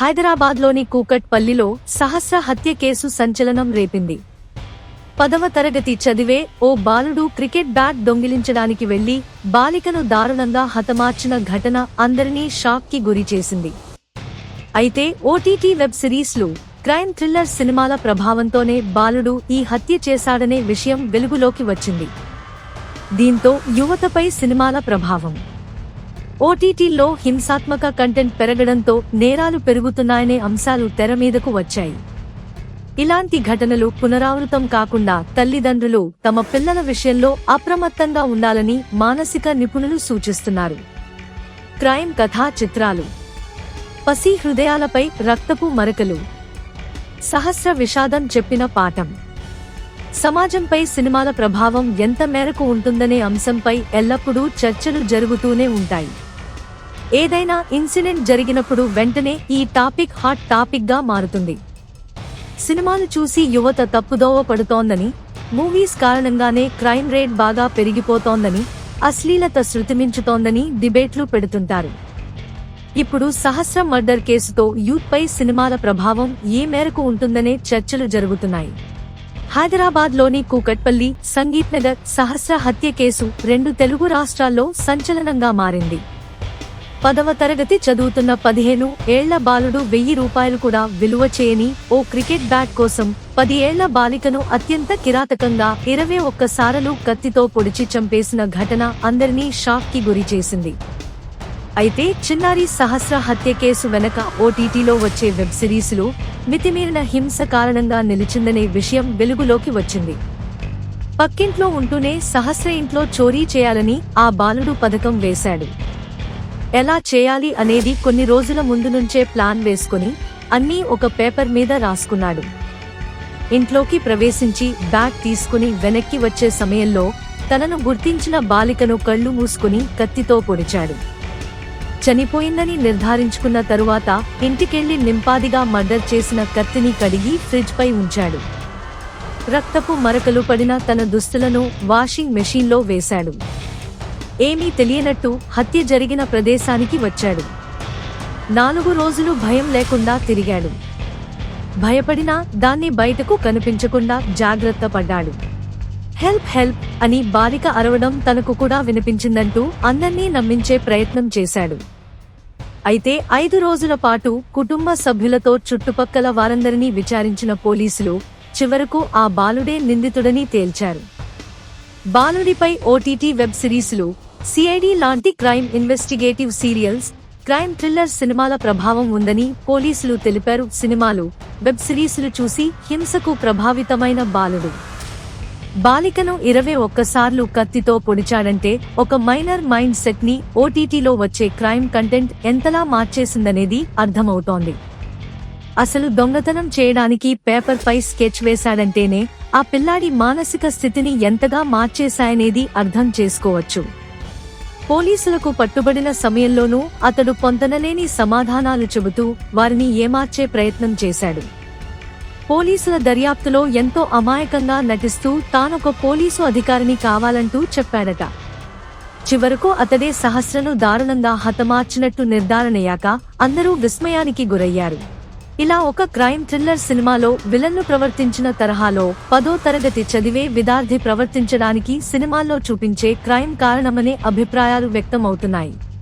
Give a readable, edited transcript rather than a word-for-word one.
హైదరాబాద్లోని కూకట్పల్లిలో సహస్ర హత్య కేసు సంచలనం రేపింది. 10వ తరగతి చదివే ఓ బాలుడు క్రికెట్ బ్యాట్ దొంగిలించడానికి వెళ్లి బాలికను దారుణంగా హతమార్చిన ఘటన అందరినీ షాక్ కి గురిచేసింది. అయితే ఓటీటీ వెబ్ సిరీస్లు, క్రైమ్ థ్రిల్లర్ సినిమాల ప్రభావంతోనే బాలుడు ఈ హత్య చేశాడనే విషయం వెలుగులోకి వచ్చింది. దీంతో యువతపై సినిమాల ప్రభావం, ఓటీటీల్లో హింసాత్మక కంటెంట్ పెరగడంతో నేరాలు పెరుగుతున్నాయనే అంశాలు తెరమీదకు వచ్చాయి. ఇలాంటి ఘటనలు పునరావృతం కాకుండా తల్లిదండ్రులు తమ పిల్లల విషయంలో అప్రమత్తంగా ఉండాలని మానసిక నిపుణులు సూచిస్తున్నారు. క్రైమ్ కథా చిత్రాలు, పసి హృదయాలపై రక్తపు మరకలు, సహస్ర విషాదం చెప్పిన పాఠం. సమాజంపై సినిమాల ప్రభావం ఎంత మేరకు ఉంటుందనే అంశంపై ఎల్లప్పుడూ చర్చలు జరుగుతూనే ఉంటాయి. ఏదైనా ఇన్సిడెంట్ జరిగినప్పుడు వెంటనే ఈ టాపిక్ హాట్ టాపిక్ గా మారుతుంది. సినిమాలు చూసి యువత తప్పుదోవ పడుతోందని, మూవీస్ కారణంగానే క్రైమ్ రేట్ బాగా పెరిగిపోతోందని, అశ్లీలత శృతిమించుతోందని డిబేట్లు పెడుతుంటారు. ఇప్పుడు సహస్ర మర్డర్ కేసుతో యూత్ పై సినిమాల ప్రభావం ఏ మేరకు ఉంటుందనే చర్చలు జరుగుతున్నాయి. హైదరాబాద్లోని కూకట్పల్లి, సంగీత్ నగర్ సహస్ర హత్య కేసు 2 తెలుగు రాష్ట్రాల్లో సంచలనంగా మారింది. 10వ తరగతి చదువుతున్న 15 ఏళ్ల బాలుడు 1000 రూపాయలు కూడా విలువ చేయని ఓ క్రికెట్ బ్యాట్ కోసం 10 ఏళ్ల బాలికను అత్యంత కిరాతకంగా 21 సార్లు కత్తితో పొడిచి చంపేసిన ఘటన అందరినీ షాక్ కి గురిచేసింది. అయితే చిన్నారి సహస్ర హత్య కేసు వెనక ఓటీటీలో వచ్చే వెబ్ సిరీసులు, మితిమీరిన హింస కారణంగా నిలిచిందనే విషయం వెలుగులోకి వచ్చింది. పక్కింట్లో ఉంటూనే సహస్ర ఇంట్లో చోరీ చేయాలని ఆ బాలుడు పథకం వేశాడు. ఎలా చేయాలి అనేది కొన్ని రోజుల ముందు నుంచే ప్లాన్ వేసుకుని అన్నీ ఒక పేపర్ మీద రాసుకున్నాడు. ఇంట్లోకి ప్రవేశించి బ్యాట్ తీసుకుని వెనక్కి వచ్చే సమయంలో తనను గుర్తించిన బాలికను కళ్ళు మూసుకుని కత్తితో పొడిచాడు. చనిపోయిందని నిర్ధారించుకున్న తరువాత ఇంటికెళ్లి నింపాదిగా మర్డర్ చేసిన కత్తిని కడిగి ఫ్రిడ్జ్ పై ఉంచాడు. రక్తపు మరకలు పడిన తన దుస్తులను వాషింగ్ మెషీన్లో వేశాడు. ఏమీ తెలియనట్టు హత్య జరిగిన ప్రదేశానికి వచ్చాడు. 4 రోజులు భయం లేకుండా తిరిగాడు. భయపడినా దాన్ని బయటకు కనిపించకుండా జాగ్రత్త పడ్డాడు. హెల్ప్ హెల్ప్ అని బాలిక అరవడం తనకు కూడా వినిపించిందంటూ అందర్నీ నమ్మించే ప్రయత్నం చేశాడు. అయితే 5 రోజుల పాటు కుటుంబ సభ్యులతో చుట్టుపక్కల వారందరినీ విచారించిన పోలీసులు చివరకు ఆ బాలుడే నిందితుడని తేల్చారు. బాలుడిపై ఓటీటీ వెబ్ సిరీసులు, సిఐడి లాంటి crime investigative serials, crime thriller సినిమాల ప్రభావం ఉందని పోలీసులు తెలిపారు. సినిమాలు, వెబ్ సిరీసులు చూసి హింసకు ప్రభావితమైన బాలుడు బాలికను 21 సార్లు కత్తితో పొడిచాడంటే ఒక మైనర్ మైండ్ సెట్ ని ఓటీటీలో వచ్చే క్రైమ్ కంటెంట్ ఎంతలా మార్చేసిందనేది అర్థమవుతోంది. అసలు దొంగతనం చేయడానికి పేపర్ పై స్కెచ్ వేశాడంటేనే ఆ పిల్లాడి మానసిక స్థితిని ఎంతగా మార్చేశాయనేది అర్థం చేసుకోవచ్చు. పోలీసులకు పట్టుబడిన సమయంలోనూ అతడు పొంతనలేని సమాధానాలు చెబుతూ వారిని ఏమార్చే ప్రయత్నం చేశాడు. పోలీసుల దర్యాప్తులో ఎంతో అమాయకంగా నటిస్తూ తానొక పోలీసు అధికారిని కావాలంటూ చెప్పాడట. చివరకు అతడే సహస్రను దారుణంగా హతమార్చినట్టు నిర్ధారణయ్యాక అందరూ విస్మయానికి గురయ్యారు. ఇలా ఒక క్రైమ్ థ్రిల్లర్ సినిమాలో విలన్ను ప్రవర్తించిన తరహాలో 10వ తరగతి చదివే విద్యార్థి ప్రవర్తించడానికి సినిమాల్లో చూపించే క్రైమ్ కారణమనే అభిప్రాయాలు వ్యక్తమవుతున్నాయి.